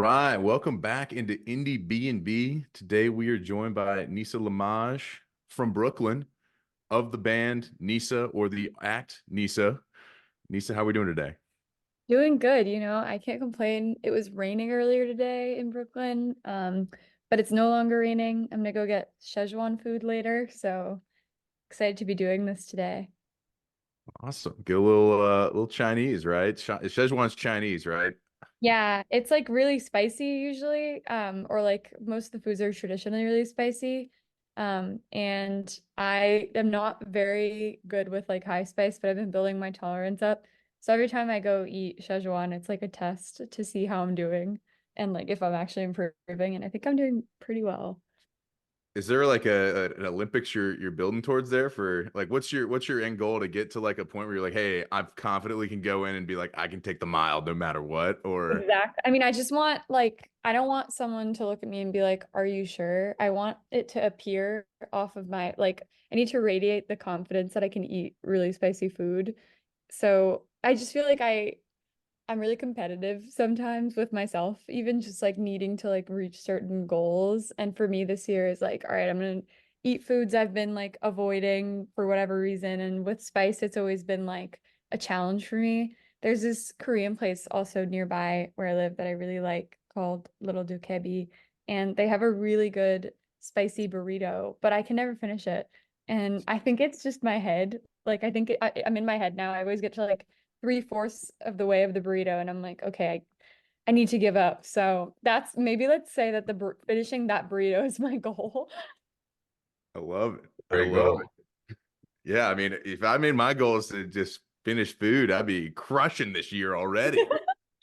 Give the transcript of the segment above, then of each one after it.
right, welcome back into Indie B&B. Today we are joined by Nisa Lamage from Brooklyn of the band Nisa or the act Nisa. Nisa, how are we doing today? Doing good, I can't complain. It was raining earlier today in Brooklyn, but it's no longer raining. I'm gonna go get Szechuan food later, so excited to be doing this today. Awesome. Get a little Chinese, right? Szechuan's Chinese, right? Yeah, it's like really spicy usually, or like most of the foods are traditionally really spicy. And I am not very good with like high spice, but I've been building my tolerance up. So every time I go eat Szechuan, it's like a test to see how I'm doing and like if I'm actually improving. And I think I'm doing pretty well. Is there like an Olympics you're building towards there for like what's your end goal to get to like a point where you're like, hey, I confidently can go in and be like, I can take the mile no matter what, or Exactly. I mean, I just want like I don't want someone to look at me and be like, "Are you sure?" I want it to appear off of my like I need to radiate the confidence that I can eat really spicy food. So, I just feel like I'm really competitive sometimes with myself, even just like needing to like reach certain goals. And for me this year is like, all right, I'm gonna eat foods I've been like avoiding for whatever reason. And with spice, it's always been like a challenge for me. There's this Korean place also nearby where I live that I really like called Little Dukebi, and they have a really good spicy burrito, but I can never finish it. And I think it's just my head. Like I think I'm in my head now. I always get to like three-fourths of the way of the burrito, and I'm like, okay, I need to give up. So that's maybe let's say that finishing that burrito is my goal. I love it. I Great love goal. it. Yeah, I mean, if I made my goal is to just finish food, I'd be crushing this year already. Yeah,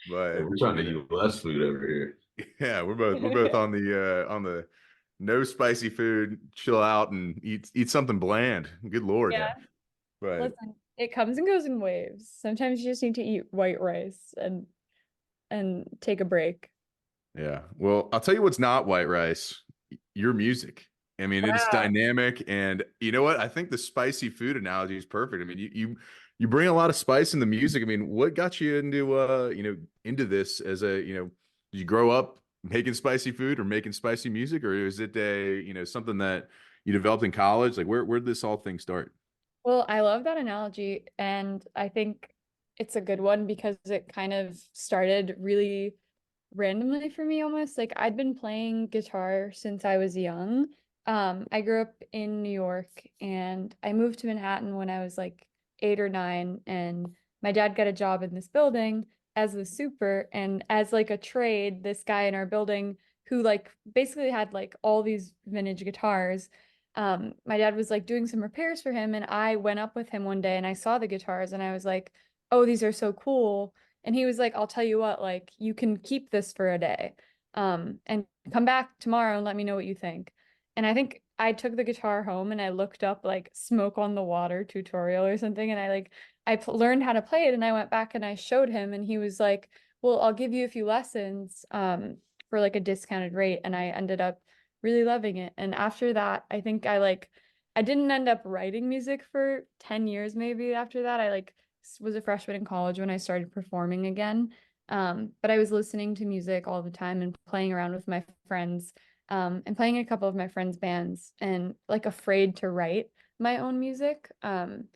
But we're trying to eat less food over here. yeah, we're both on the no spicy food, chill out and eat something bland. Good Lord. Yeah, But listen, it comes and goes in waves. Sometimes you just need to eat white rice and take a break. yeah, well, I'll tell you what's not white rice. Your music. I mean, it's Wow. dynamic, and you know what? I think the spicy food analogy is perfect. I mean, you bring a lot of spice in the music. I mean, what got you into into this as a did you grow up making spicy food or making spicy music, or is it a something that you developed in college? Like, where did this all thing start? Well, I love that analogy, and I think it's a good one because it kind of started really randomly for me almost. Like I'd been playing guitar since I was young. I grew up in New York and I moved to Manhattan when I was like 8 or 9, and my dad got a job in this building as the super, and as like a trade, this guy in our building who like basically had like all these vintage guitars. My dad was like doing some repairs for him, and I went up with him one day and I saw the guitars and I was like, "Oh, these are so cool." And he was like, I'll tell you what, like, you can keep this for a day, and come back tomorrow and let me know what you think. And I think I took the guitar home and I looked up like smoke on the water tutorial or something. And learned how to play it. And I went back and I showed him and he was like, well, I'll give you a few lessons, for like a discounted rate. And I ended up really loving it. And after that, I think I didn't end up writing music for 10 years maybe after that. I like was a freshman in college when I started performing again. But I was listening to music all the time and playing around with my friends, and playing in a couple of my friends' bands and like afraid to write my own music. And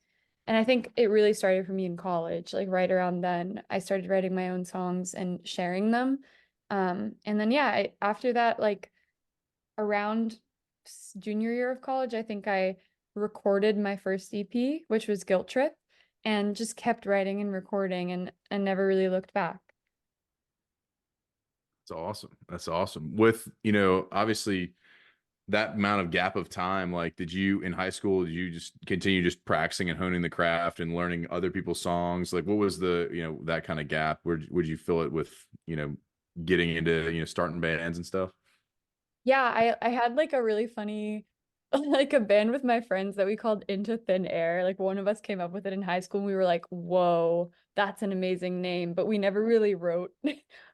I think it really started for me in college, like right around then. I started writing my own songs and sharing them. And then, yeah, after that, like around junior year of college, I think I recorded my first EP, which was Guilt Trip, and just kept writing and recording and never really looked back. That's awesome. That's awesome. With, obviously that amount of gap of time, like did you in high school, did you just continue just practicing and honing the craft and learning other people's songs? Like what was the, that kind of gap? Where would you fill it with, getting into, starting bands and stuff? Yeah, I had like a really funny like a band with my friends that we called Into Thin Air. Like one of us came up with it in high school and we were like, "Whoa, that's an amazing name." But we never really wrote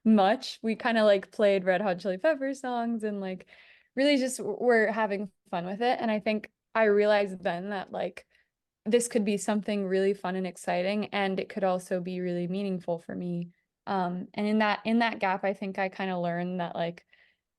much. We kind of like played Red Hot Chili Peppers songs and like really just were having fun with it. And I think I realized then that like this could be something really fun and exciting, and it could also be really meaningful for me. And in that gap, I think I kind of learned that like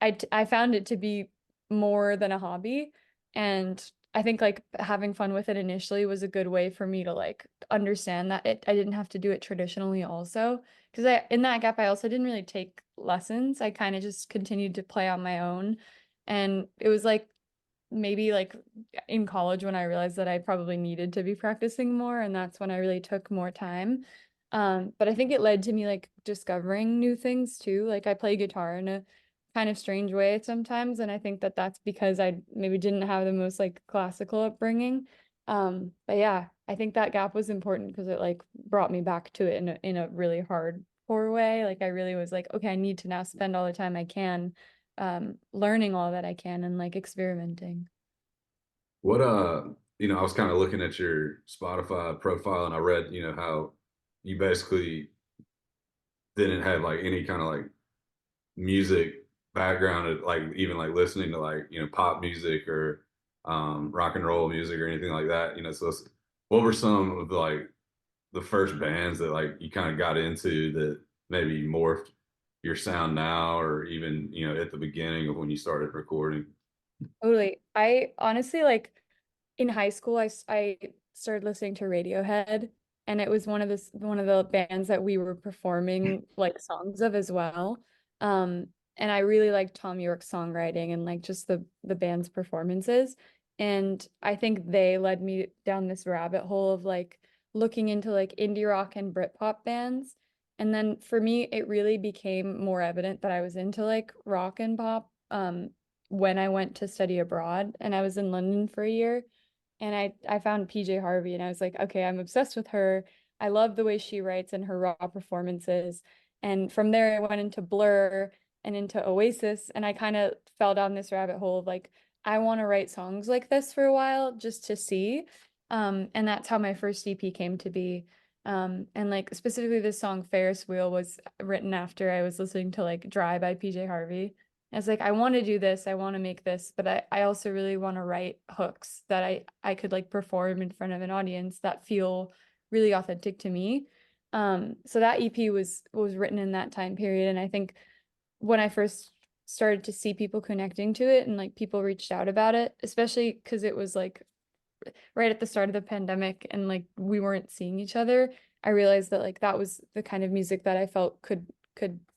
I found it to be more than a hobby. And I think like having fun with it initially was a good way for me to like understand that I didn't have to do it traditionally also. Because in that gap I also didn't really take lessons. I kind of just continued to play on my own. And it was like maybe like in college when I realized that I probably needed to be practicing more, and that's when I really took more time. But I think it led to me like discovering new things too. Like I play guitar in a kind of strange way sometimes, and I think that that's because I maybe didn't have the most like classical upbringing. But yeah, I think that gap was important because it like brought me back to it in a really hardcore way. Like I really was like, okay, I need to now spend all the time I can learning all that I can and like experimenting. What I was kind of looking at your Spotify profile and I read, how you basically didn't have like any kind of like music background, like even like listening to like, pop music or rock and roll music or anything like that. What were some of like the first bands that like you kind of got into that maybe morphed your sound now or even, at the beginning of when you started recording? Totally. I honestly like in high school, I started listening to Radiohead, and it was one of the bands that we were performing like songs of as well. And I really liked Tom York's songwriting and like just the band's performances. And I think they led me down this rabbit hole of like looking into like indie rock and Britpop bands. And then for me, it really became more evident that I was into like rock and pop. When I went to study abroad and I was in London for a year and I found PJ Harvey and I was like, okay, I'm obsessed with her. I love the way she writes and her raw performances. And from there I went into Blur and into Oasis and I kind of fell down this rabbit hole of like I want to write songs like this for a while just to see. And that's how my first EP came to be. And like specifically this song Ferris Wheel was written after I was listening to like Dry by PJ Harvey. I was like, I want to do this, I want to make this, but I also really want to write hooks that I could like perform in front of an audience that feel really authentic to me. So that EP was written in that time period, and I think when I first started to see people connecting to it and like people reached out about it, especially because it was like right at the start of the pandemic and like we weren't seeing each other, I realized that like that was the kind of music that I felt could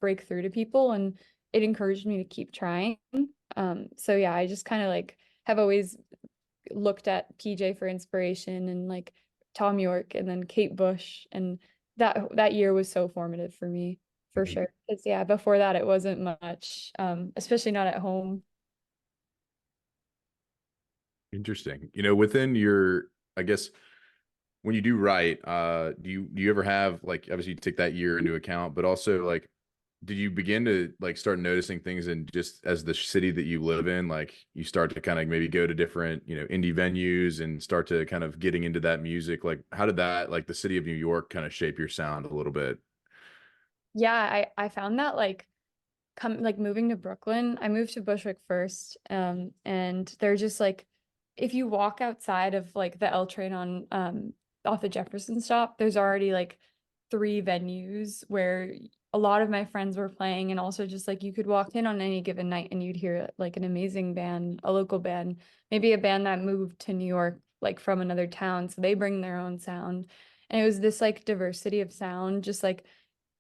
break through to people and it encouraged me to keep trying. So yeah, I just kind of like have always looked at PJ for inspiration and like Tom York and then Kate Bush and that year was so formative for me for Mhm. sure. Because yeah, before that it wasn't much, especially not at home. Interesting. Within your, I guess, when you do write, do you ever have like obviously you take that year into account, but also like did you begin to like start noticing things in just as the city that you live in, like you start to kind of maybe go to different, indie venues and start to kind of getting into that music? Like how did that like the city of New York kind of shape your sound a little bit? Yeah, I found that like moving to Brooklyn, I moved to Bushwick first. And they're just like if you walk outside of like the L train on off the Jefferson stop, there's already like three venues where a lot of my friends were playing, and also just like you could walk in on any given night and you'd hear like an amazing band, a local band, maybe a band that moved to New York like from another town, so they bring their own sound. And it was this like diversity of sound, just like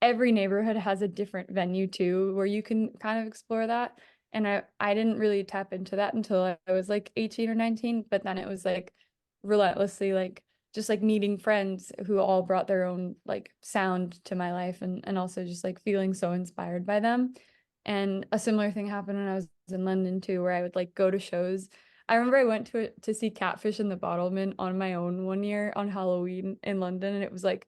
every neighborhood has a different venue too, where you can kind of explore that. And I didn't really tap into that until I was like 18 or 19, but then it was like relentlessly like just like meeting friends who all brought their own like sound to my life and also just like feeling so inspired by them. And a similar thing happened when I was in London too, where I would like go to shows. I remember I went to see Catfish and the Bottlemen on my own one year on Halloween in London, and it was like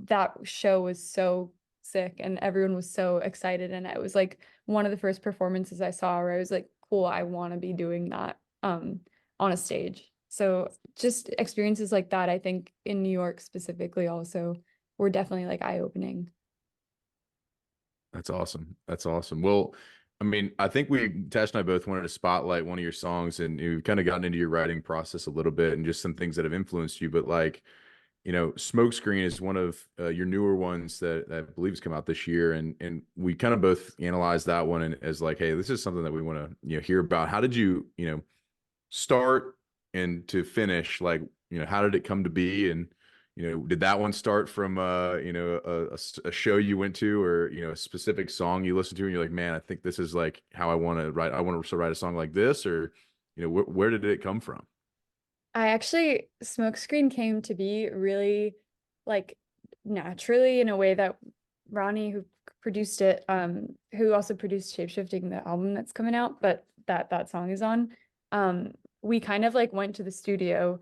that show was so sick and everyone was so excited, and it was like one of the first performances I saw where I was like, cool, I want to be doing that on a stage. So just experiences like that, I think in New York specifically also were definitely like eye-opening. That's awesome. That's awesome. Well, I mean, I think Tash and I both wanted to spotlight one of your songs, and you've kind of gotten into your writing process a little bit and just some things that have influenced you. But like, Smokescreen is one of your newer ones that I believe has come out this year, and we kind of both analyzed that one and as like, hey, this is something that we want to hear about. How did you start and to finish? Like, how did it come to be? And did that one start from a show you went to, or a specific song you listened to, and you're like, man, I think this is like how I want to write. I want to write a song like this, or where did it come from? I actually, Smokescreen came to be really like naturally in a way that Ronnie, who produced it, who also produced Shapeshifting, the album that's coming out, but that song is on. We kind of like went to the studio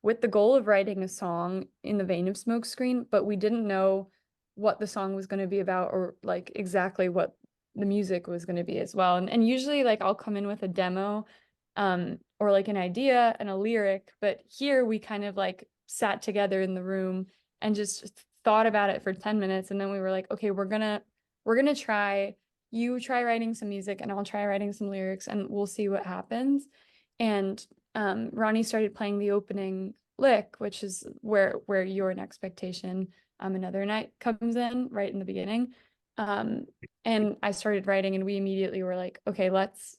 with the goal of writing a song in the vein of Smokescreen, but we didn't know what the song was going to be about, or like exactly what the music was going to be as well. And usually like I'll come in with a demo or like an idea and a lyric, but here we kind of like sat together in the room and just thought about it for 10 minutes, and then we were like, okay, we're gonna try, you try writing some music and I'll try writing some lyrics, and we'll see what happens. And Ronnie started playing the opening lick, which is where You're an Expectation, Another Night comes in right in the beginning. And I started writing, and we immediately were like, okay, let's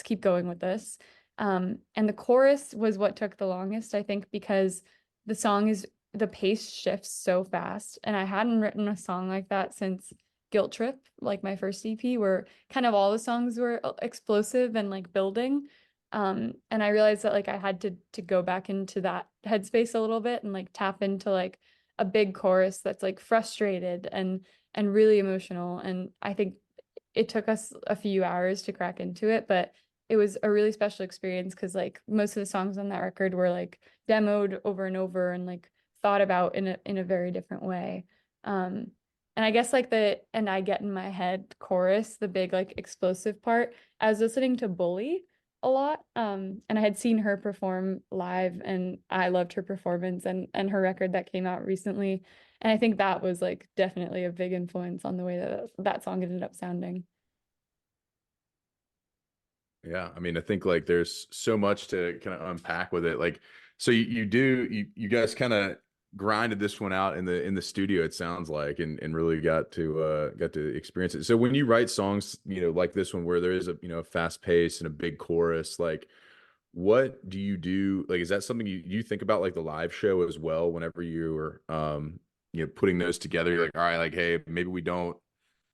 keep going with this. And the chorus was what took the longest, I think, because the pace shifts so fast. And I hadn't written a song like that since Guilt Trip, like my first EP, where kind of all the songs were explosive and like building. And I realized that like I had to go back into that headspace a little bit and like tap into like a big chorus that's like frustrated and really emotional. And I think it took us a few hours to crack into it, but it was a really special experience because like most of the songs on that record were like demoed over and over and like thought about in a very different way. And I guess like the "and I get in my head" chorus, the big like explosive part, I was listening to Bully a lot. And I had seen her perform live, and I loved her performance and her record that came out recently. And I think that was like definitely a big influence on the way that song ended up sounding. Yeah, I mean, I think like there's so much to kind of unpack with it. Like, so you guys kind of grinded this one out in the studio, it sounds like, and really got to experience it. So when you write songs, like this one where there is a fast pace and a big chorus, like what do you do? Like, is that something you think about like the live show as well whenever you are putting those together? You're like, all right, like, hey, maybe we don't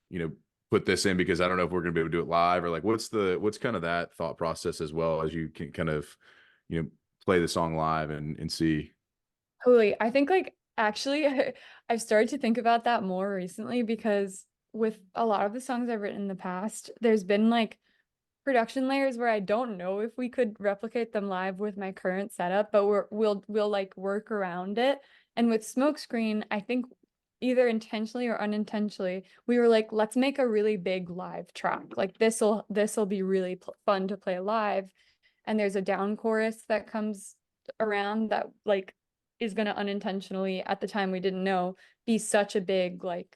you know, put this in because I don't know if we're going to be able to do it live, or like what's kind of that thought process as well as you can kind of, play the song live and see. Totally. I think like actually I've started to think about that more recently because with a lot of the songs I've written in the past, there's been like production layers where I don't know if we could replicate them live with my current setup, but we'll like work around it. And with Smokescreen, I think either intentionally or unintentionally, we were like, let's make a really big live track. Like this'll be really fun to play live. And there's a down chorus that comes around that like is gonna unintentionally, at the time we didn't know, be such a big like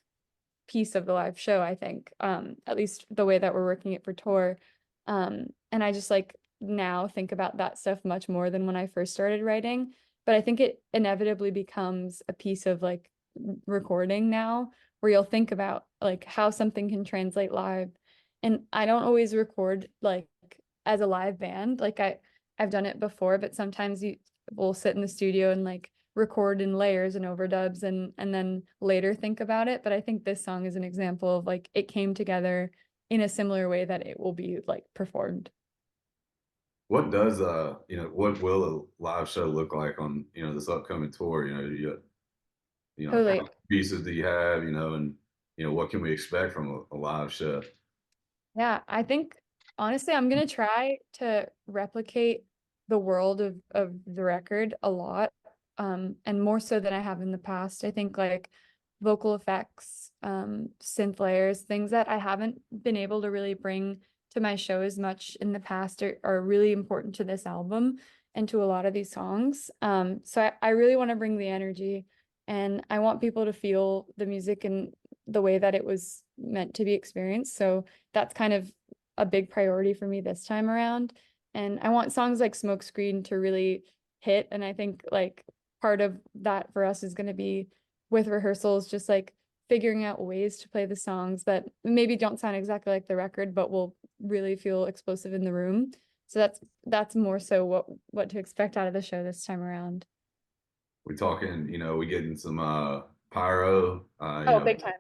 piece of the live show, I think. At least the way that we're working it for tour. And I just like now think about that stuff much more than when I first started writing. But I think it inevitably becomes a piece of like recording now, where you'll think about like how something can translate live. And I don't always record like as a live band. Like I've done it before, but sometimes you will sit in the studio and like record in layers and overdubs and then later think about it. But I think this song is an example of like it came together in a similar way that it will be like performed. What does what will a live show look like on this upcoming tour? How Totally. many pieces do you have? And what can we expect from a live show? Yeah, I think honestly, I'm gonna try to replicate the world of the record a lot, and more so than I have in the past. I think like vocal effects, synth layers, things that I haven't been able to really bring to my show as much in the past are really important to this album and to a lot of these songs. So I really want to bring the energy, and I want people to feel the music in the way that it was meant to be experienced. So that's kind of a big priority for me this time around. And I want songs like Smokescreen to really hit. And I think like part of that for us is going to be with rehearsals, just like figuring out ways to play the songs that maybe don't sound exactly like the record, but will really feel explosive in the room. So that's more so what to expect out of the show this time around. We talking, we getting some pyro, Oh, big time.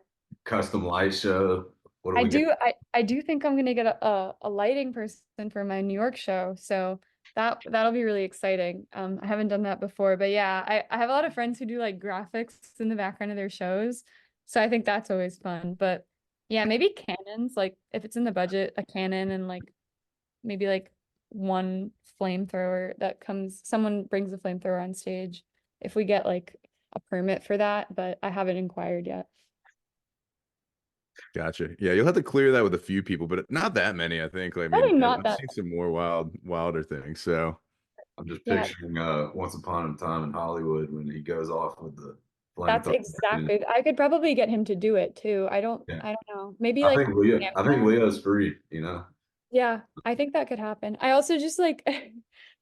custom light show. What do I we get? do I do think I'm gonna get a lighting person for my New York show. So that'll be really exciting. I haven't done that before, but yeah, I have a lot of friends who do like graphics in the background of their shows. So I think that's always fun. But yeah, maybe cannons, like if it's in the budget, a cannon and like maybe like one flamethrower that comes, someone brings a flamethrower on stage if we get like a permit for that, but I haven't inquired yet. Gotcha. Yeah, you'll have to clear that with a few people, but not that many, I think. Like, I mean, Probably not I've that. seen some more wilder things. So, I'm just Yeah, picturing Once Upon a Time in Hollywood when he goes off with the that's flamethrower. exactly. I could probably get him to do it too. Yeah. I don't know. Maybe like I think Leo's free. yeah, I think that could happen. I also just like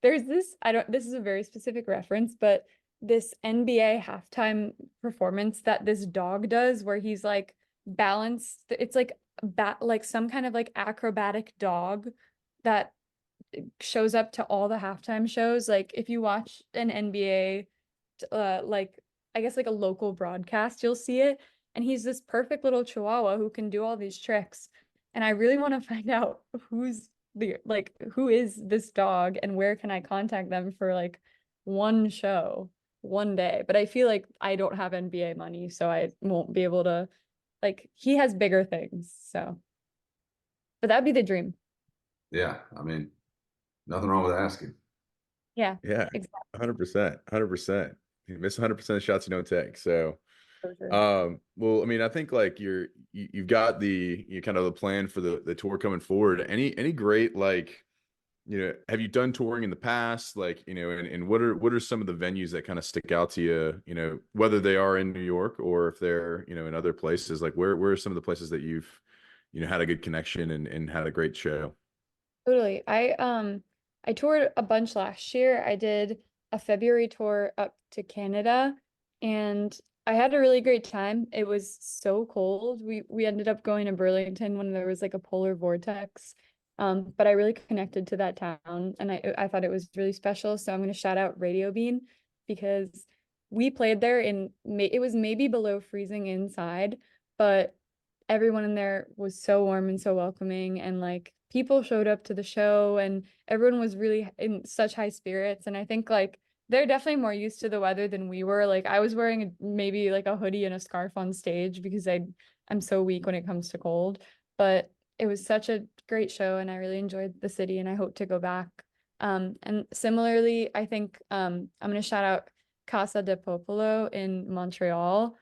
there's this, I don't, this is a very specific reference, but this NBA halftime performance that this dog does where he's like balanced, it's like like some kind of like acrobatic dog that shows up to all the halftime shows. Like if you watch an NBA like I guess like a local broadcast, you'll see it. And he's this perfect little chihuahua who can do all these tricks. And I really want to find out who is this dog and where can I contact them for like one show one day. But I feel like I don't have NBA money, so I won't be able to like he has bigger things. So but that'd be the dream. Yeah, I mean, nothing wrong with asking. Yeah, yeah, exactly. 100%, 100%. You miss 100% of shots you don't take. So, For sure. well, I mean, I think like you've got you kind of the plan for the tour coming forward. Any great like, have you done touring in the past? Like, and what are some of the venues that kind of stick out to you, whether they are in New York or if they're, in other places, like where are some of the places that you've, had a good connection and had a great show? Totally. I toured a bunch last year. I did a February tour up to Canada and I had a really great time. It was so cold. We ended up going to Burlington when there was like a polar vortex. But I really connected to that town and I thought it was really special. So I'm going to shout out Radio Bean because we played there in it was maybe below freezing inside, but everyone in there was so warm and so welcoming and like people showed up to the show and everyone was really in such high spirits and I think like they're definitely more used to the weather than we were. Like I was wearing maybe like a hoodie and a scarf on stage because I'm so weak when it comes to cold, but it was such a great show and I really enjoyed the city and I hope to go back. And similarly, I think I'm going to shout out Casa de Popolo in Montreal.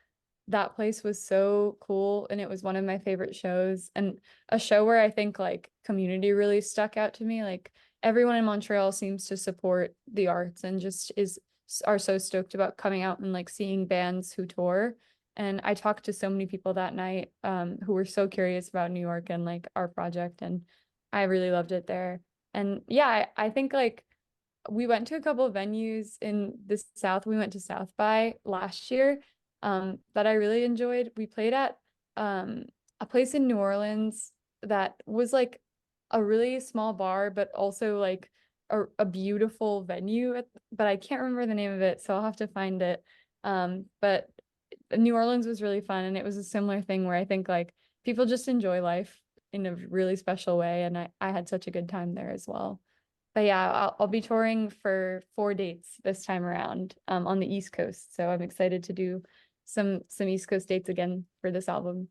That place was so cool and it was one of my favorite shows and a show where I think like community really stuck out to me. Like everyone in Montreal seems to support the arts and just are so stoked about coming out and like seeing bands who tour. And I talked to so many people that night who were so curious about New York and like our project and I really loved it there. And yeah, I think like we went to a couple of venues in the South. We went to South by last year that I really enjoyed. We played at a place in New Orleans that was like a really small bar, but also like a beautiful venue. But I can't remember the name of it, so I'll have to find it. But New Orleans was really fun, and it was a similar thing where I think like people just enjoy life in a really special way, and I had such a good time there as well. But yeah, I'll be touring for 4 dates this time around on the East Coast. So I'm excited to do some East Coast dates again for this album.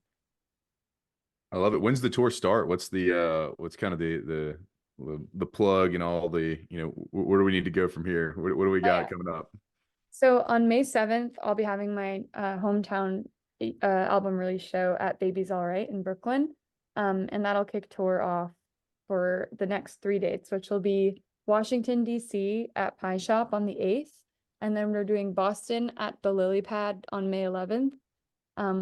I love it. When's the tour start? What's what's kind of the plug and all the, where do we need to go from here? What do we Oh, got yeah. coming up? So on May 7th, I'll be having my hometown album release show at Baby's All Right in Brooklyn. And that'll kick tour off for the next 3 dates, which will be Washington, D.C. at Pie Shop on the 8th. And then we're doing Boston at the Lily Pad on May 11th,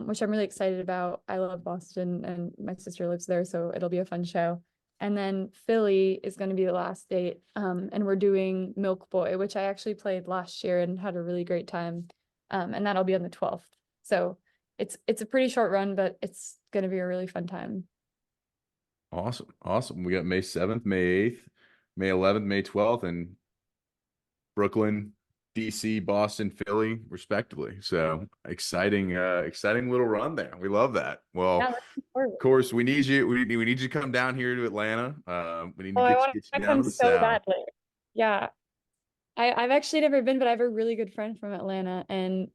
which I'm really excited about. I love Boston and my sister lives there, so it'll be a fun show. And then Philly is going to be the last date. And we're doing Milk Boy, which I actually played last year and had a really great time. And that'll be on the 12th. So it's a pretty short run, but it's going to be a really fun time. Awesome. Awesome. We got May 7th, May 8th, May 11th, May 12th, and Brooklyn, DC, Boston, Philly, respectively. So exciting little run there. We love that. Well, Yeah, of course, we need you. We need you to come down here to Atlanta. We need to I get want you to down come to the so South. badly. Yeah. I've actually never been, but I have a really good friend from Atlanta. And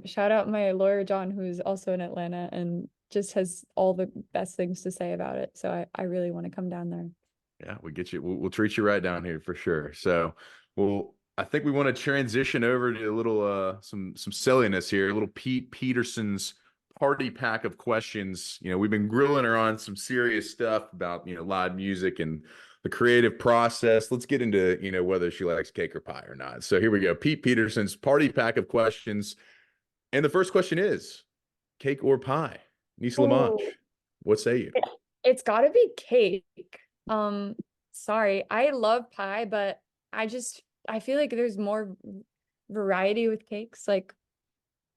shout out my lawyer, John, who's also in Atlanta and just has all the best things to say about it. So I really want to come down there. Yeah, we get you. We'll treat you right down here for sure. So, I think we want to transition over to a little some silliness here. A little Pete Peterson's party pack of questions. We've been grilling her on some serious stuff about live music and the creative process. Let's get into whether she likes cake or pie or not. So here we go. Pete Peterson's party pack of questions, and the first question is cake or pie. Nisa Lamanche, Ooh. what say you? It's got to be cake. Sorry, I love pie, but I feel like there's more variety with cakes. Like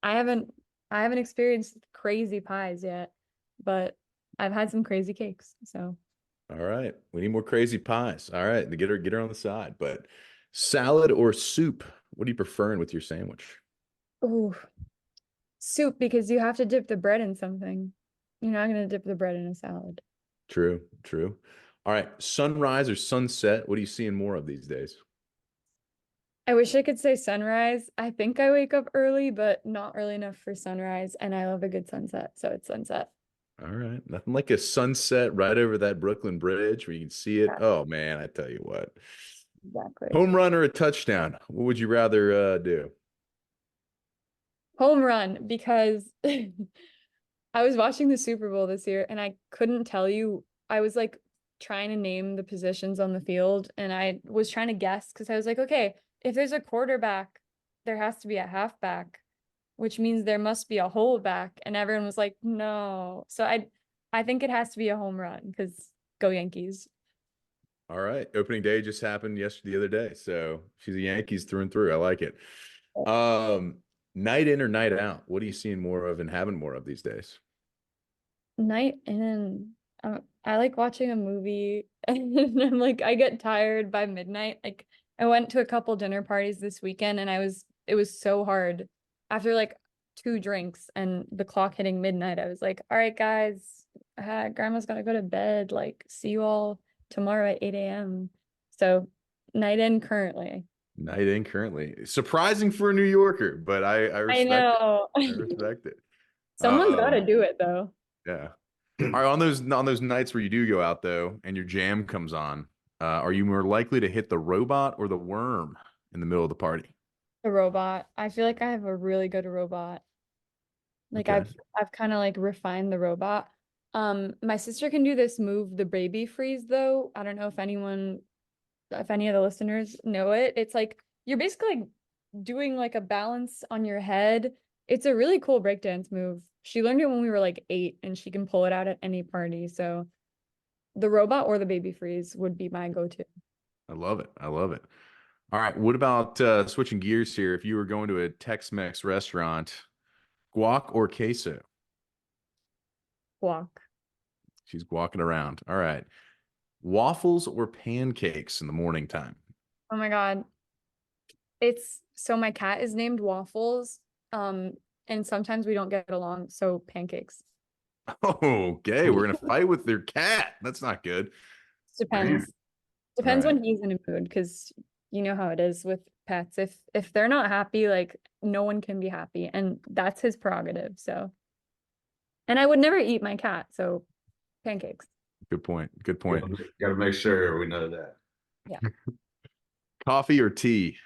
I haven't experienced crazy pies yet, but I've had some crazy cakes. So All right, we need more crazy pies. All right, to get her on the side. But salad or soup? What are you preferring with your sandwich? ooh, soup because you have to dip the bread in something. You're not gonna dip the bread in a salad. True, true. All right, sunrise or sunset? What are you seeing more of these days? I wish I could say sunrise. I think I wake up early, but not early enough for sunrise. And I love a good sunset, so it's sunset. All right, nothing like a sunset right over that Brooklyn Bridge where you can see it. Yeah, Oh man, I tell you what, exactly. home run or a touchdown? What would you rather do? Home run because I was watching the Super Bowl this year and I couldn't tell you. I was like trying to name the positions on the field and I was trying to guess because I was like, okay, if there's a quarterback, there has to be a halfback, which means there must be a whole-back. And everyone was like, no. So I think it has to be a home run because go Yankees. All right, opening day just happened the other day, so she's a Yankees through and through. I like it. Um, Night in or night out? What are you seeing more of and having more of these days? Night in. I like watching a movie and I'm like, I get tired by midnight. Like I went to a couple dinner parties this weekend and it was so hard after like 2 drinks and the clock hitting midnight. I was like, all right, guys, grandma's gotta go to bed. Like, see you all tomorrow at 8 a.m. So night in currently. Night in currently. Surprising for a New Yorker, but I I respect it. know. I respect it. Someone's gotta do it though. Yeah. All right, on those nights where you do go out though, and your jam comes on, are you more likely to hit the robot or the worm in the middle of the party? The robot. I feel like I have a really good robot. Like Okay. I've kind of like refined the robot. My sister can do this move, the baby freeze though. I don't know if any of the listeners know it. It's like you're basically like doing like a balance on your head. It's a really cool breakdance move. She learned it when we were like 8 and she can pull it out at any party. So the robot or the baby freeze would be my go-to. I love it. I love it. All right. What about switching gears here? If you were going to a Tex-Mex restaurant, guac or queso? Walk. She's walking around. All right. Waffles or pancakes in the morning time? Oh my God. It's so my cat is named Waffles. And sometimes we don't get along, so pancakes. Okay, we're gonna fight with their cat. That's not good. Depends. All Depends right. when he's in a mood, because you know how it is with pets. If they're not happy, like no one can be happy, and that's his prerogative. So, and I would never eat my cat, so pancakes. Good point. Good point. Got to make sure we know that. Yeah. Coffee or tea?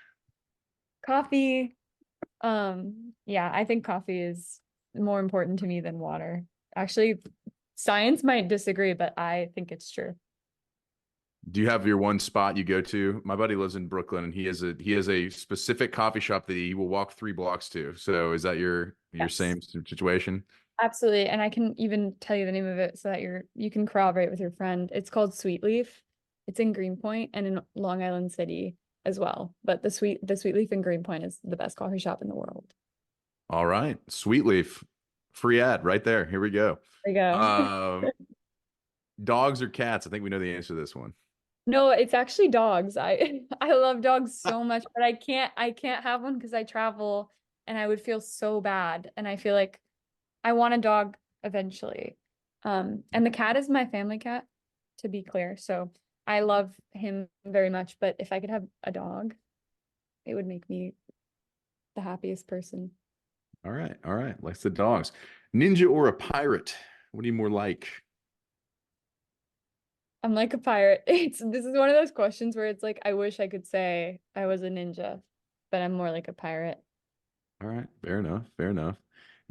Coffee. Yeah, I think coffee is more important to me than water. Actually, science might disagree, but I think it's true. Do you have your one spot you go to? My buddy lives in Brooklyn and he has a specific coffee shop that he will walk 3 blocks to. So is that your Yes. same situation? Absolutely. And I can even tell you the name of it so that you can corroborate with your friend. It's called Sweet Leaf. It's in Greenpoint and in Long Island City as well. But the Sweet Leaf in Greenpoint is the best coffee shop in the world. All right. Sweet Leaf. Free ad right there. Here we go. There you go. Dogs or cats? I think we know the answer to this one. No, it's actually dogs. I love dogs so much, but I can't have one because I travel and I would feel so bad. And I feel like I want a dog eventually. And the cat is my family cat, to be clear. So I love him very much, but if I could have a dog, it would make me the happiest person. All right. All right. Likes the dogs. Ninja or a pirate? What do you more like? I'm like a pirate. This is one of those questions where it's like I wish I could say I was a ninja, but I'm more like a pirate. All right. Fair enough. Fair enough.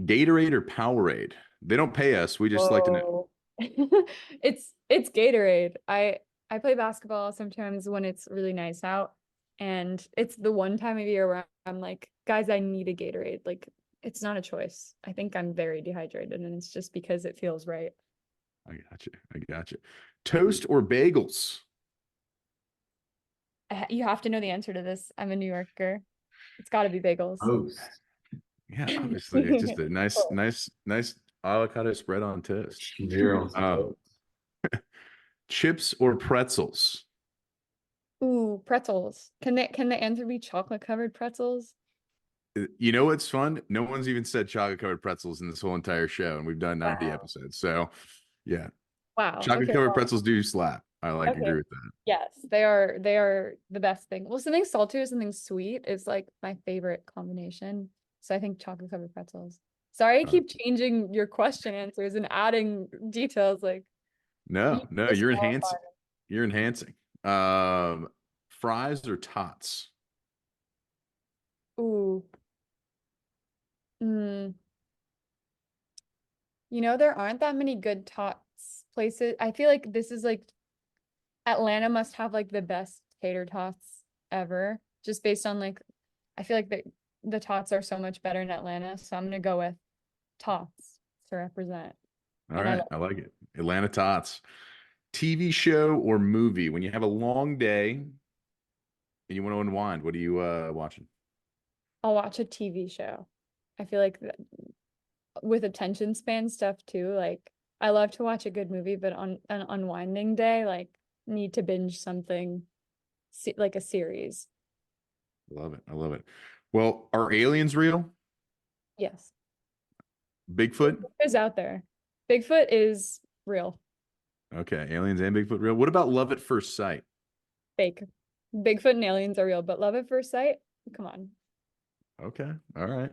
Gatorade or Powerade? They don't pay us. We just like to know. Oh. It's Gatorade. I play basketball sometimes when it's really nice out, and it's the one time of year where I'm like, guys, I need a Gatorade. Like it's not a choice. I think I'm very dehydrated, and it's just because it feels right. I got you. I got you. Toast or bagels? You have to know the answer to this. I'm a New Yorker. It's got to be bagels. Toast. Yeah, obviously. It's just a nice, Cool. nice avocado spread on toast. Zero on some Uh, toast. Chips or pretzels? Ooh, pretzels. Can the answer be chocolate covered pretzels? You know what's fun? No one's even said chocolate covered pretzels in this whole entire show, and we've done 90 Wow. episodes. So, yeah, Wow. chocolate Okay. covered Well, pretzels do slap. I like okay. agree with that. Yes, they are the best thing. Well, something salty or something sweet is like my favorite combination. So I think chocolate covered pretzels. Sorry, I Uh, keep changing your question answers and adding details. Like you no, you're disqualified. enhancing. You're enhancing. Fries or tots? Ooh. Mm. There aren't that many good tots places. I feel like this is like Atlanta must have like the best tater tots ever, just based on like I feel like the tots are so much better in Atlanta, so I'm gonna go with tots to represent. All And I right, love I like it. Atlanta tots. TV show or movie? When you have a long day and you want to unwind, what are you watching? I'll watch a TV show. I feel like with attention span stuff too, like I love to watch a good movie, but on an unwinding day, like need to binge something like a series. I love it. I love it. Well, are aliens real? Yes. Bigfoot? Bigfoot is out there. Bigfoot is real. Okay, aliens and Bigfoot real. What about love at first sight? Fake. Bigfoot and aliens are real, but love at first sight? Come on. Okay, all right.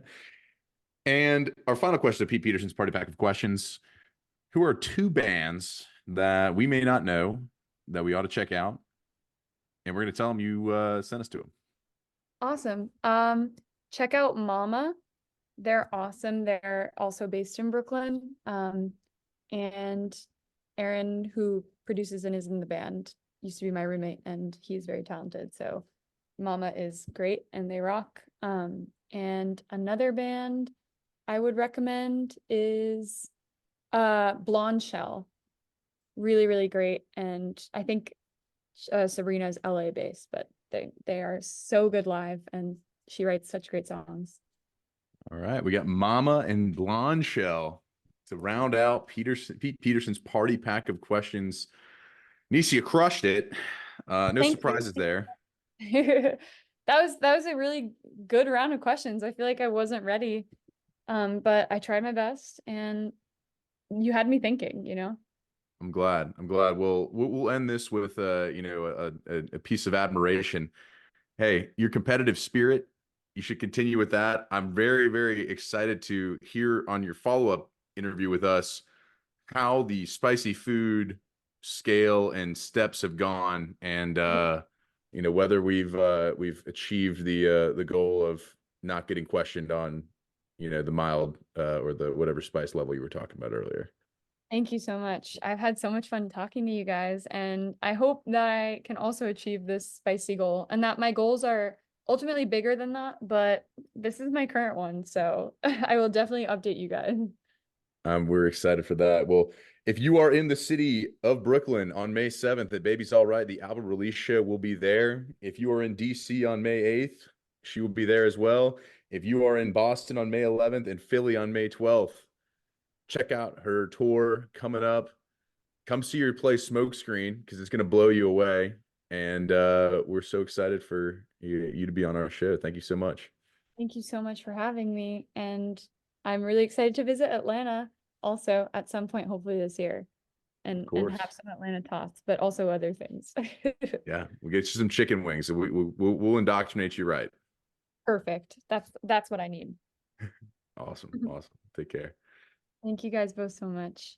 And our final question to Pete Peterson's party pack of questions. Who are two bands that we may not know that we ought to check out? And we're going to tell them you sent us to them. Awesome. Check out Mama. They're awesome. They're also based in Brooklyn. And Aaron, who produces and is in the band, used to be my roommate, and he's very talented. So Mama is great and they rock. And another band I would recommend is Blonde Shell. Really, really great. And I think Sabrina's LA based, but they are so good live and she writes such great songs. All right, we got Mama and Blonde Shell to round out Pete Peterson's party pack of questions. Nisia crushed it. No Thank surprises there. you. That was a really good round of questions. I feel like I wasn't ready. But I tried my best and you had me thinking. I'm glad. I'm glad. We'll end this with a piece of admiration. Hey, your competitive spirit, you should continue with that. I'm very, very excited to hear on your follow-up interview with us how the spicy food scale and steps have gone, and whether we've achieved the goal of not getting questioned on the mild or the whatever spice level you were talking about earlier. Thank you so much. I've had so much fun talking to you guys, and I hope that I can also achieve this spicy goal and that my goals are ultimately bigger than that, but this is my current one, so I will definitely update you guys. We're excited for that. Well, if you are in the city of Brooklyn on May 7th at Baby's All Right, the album release show will be there. If you are in DC on May 8th, she will be there as well. If you are in Boston on May 11th and Philly on May 12th, check out her tour coming up. Come see her play Smokescreen because it's going to blow you away. And we're so excited for you to be on our show. Thank you so much. Thank you so much for having me. And I'm really excited to visit Atlanta also at some point, hopefully this year, and have some Atlanta tots, but also other things. Yeah, we'll get you some chicken wings. We'll indoctrinate you right. Perfect. That's what I need. Awesome. Awesome. Take care. Thank you guys both so much.